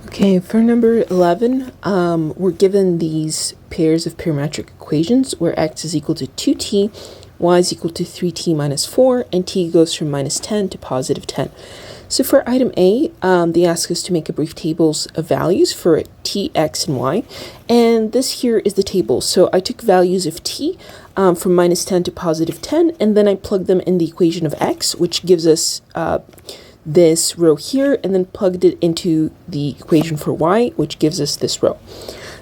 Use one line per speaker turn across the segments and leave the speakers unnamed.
Okay, for number 11, we're given these pairs of parametric equations where x is equal to 2t, y is equal to 3t minus 4, and t goes from minus 10 to positive 10. So for item A, they ask us to make a brief tables of values for t, x, and y. And this here is the table. So I took values of t from minus 10 to positive 10, and then I plugged them in the equation of x, which gives us this row here, and then plugged it into the equation for y, which gives us this row.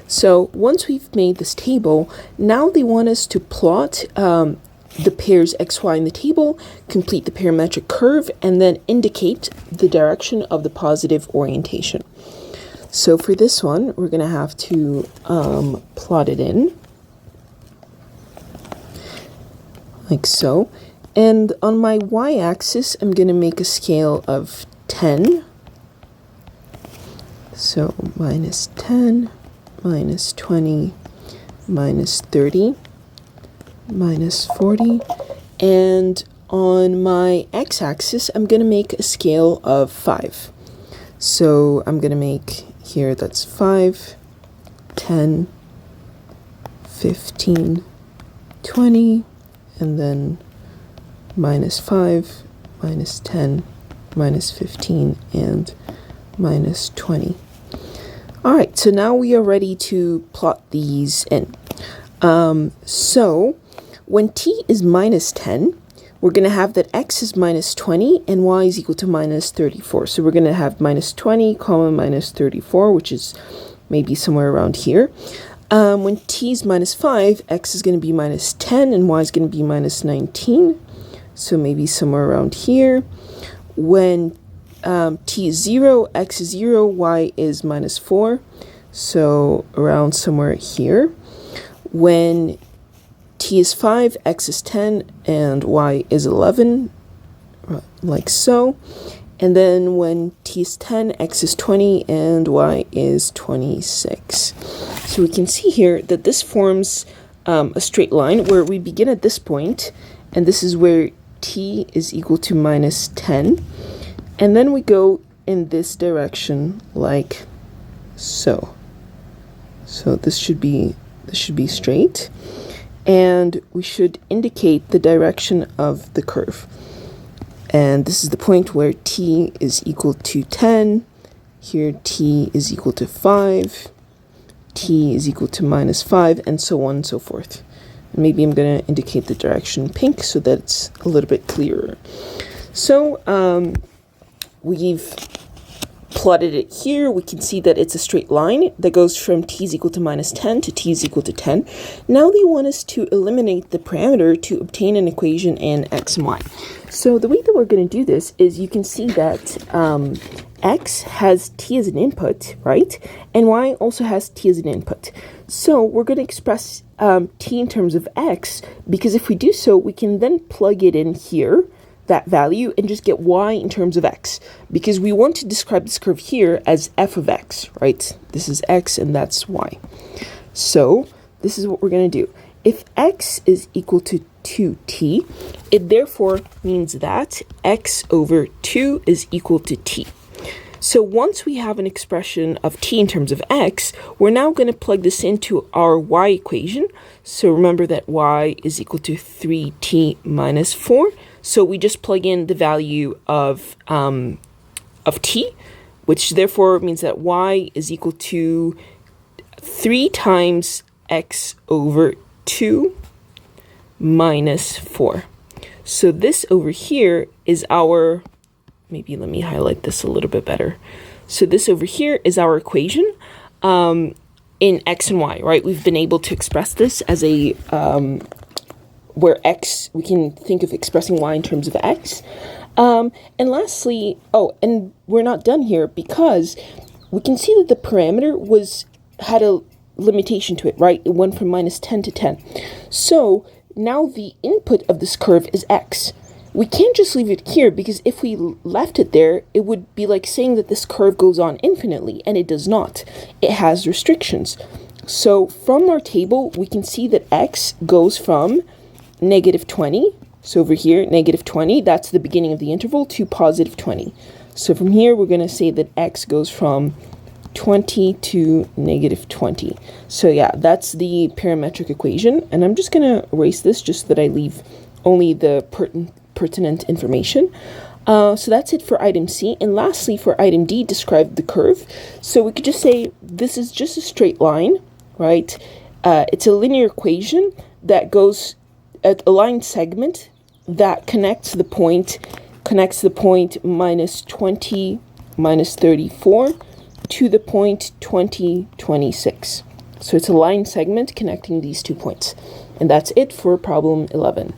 So once we've made this table, now they want us to plot the pairs x, y in the table, complete the parametric curve, and then indicate the direction of the positive orientation. So for this one, we're going to have to plot it in, like so. And on my y-axis, I'm going to make a scale of 10. So minus 10, minus 20, minus 30, minus 40. And on my x-axis, I'm going to make a scale of 5. So I'm going to make here, that's 5, 10, 15, 20, and then minus 5, minus 10, minus 15, and minus 20. Alright, so now we are ready to plot these in. So when t is minus 10, we're going to have that x is minus 20 and y is equal to minus 34. So we're going to have minus 20 comma minus 34, which is maybe somewhere around here. When t is minus 5, x is going to be minus 10 and y is going to be minus 19. So maybe somewhere around here. When t is 0, x is 0, y is minus 4. So around somewhere here. When t is 5, x is 10, and y is 11, like so. And then when t is 10, x is 20, and y is 26. So we can see here that this forms a straight line where we begin at this point, and this is where t is equal to minus 10, and then we go in this direction like so. So this should be straight, and we should indicate the direction of the curve. And this is the point where t is equal to 10, here t is equal to 5, t is equal to minus 5, and so on and so forth. Maybe I'm going to indicate the direction pink so that it's a little bit clearer. So we've plotted it here. We can see that it's a straight line that goes from t is equal to minus 10 to t is equal to 10. Now they want us to eliminate the parameter to obtain an equation in x and y. So the way that we're going to do this is you can see that x has t as an input, right? And y also has t as an input. So we're going to express t in terms of x, because if we do so, we can then plug it in here, that value, and just get y in terms of x, because we want to describe this curve here as f of x, right? This is x and that's y. So this is what we're going to do. If x is equal to 2t, it therefore means that x over 2 is equal to t. So once we have an expression of t in terms of x, we're now going to plug this into our y equation. So remember that y is equal to 3t minus 4. So we just plug in the value of t, which therefore means that y is equal to 3 times x over 2 minus 4. So this over here is our... Maybe let me highlight this a little bit better. So this over here is our equation in x and y, right? We've been able to express this as a, where x, we can think of expressing y in terms of x. And lastly, and we're not done here, because we can see that the parameter had a limitation to it, right? It went from minus 10 to 10. So now the input of this curve is x. We can't just leave it here, because if we left it there, it would be like saying that this curve goes on infinitely, and it does not. It has restrictions. So from our table, we can see that x goes from negative 20, so over here, negative 20, that's the beginning of the interval, to positive 20. So from here, we're going to say that x goes from 20 to negative 20. So yeah, that's the parametric equation. And I'm just going to erase this just so that I leave only the pertinent information. So that's it for item C. And lastly, for item D, describe the curve. So we could just say this is just a straight line, right? It's a linear equation that goes at a line segment that connects the point minus 20, minus 34 to the point 20, 26. So it's a line segment connecting these 2 points. And that's it for problem 11.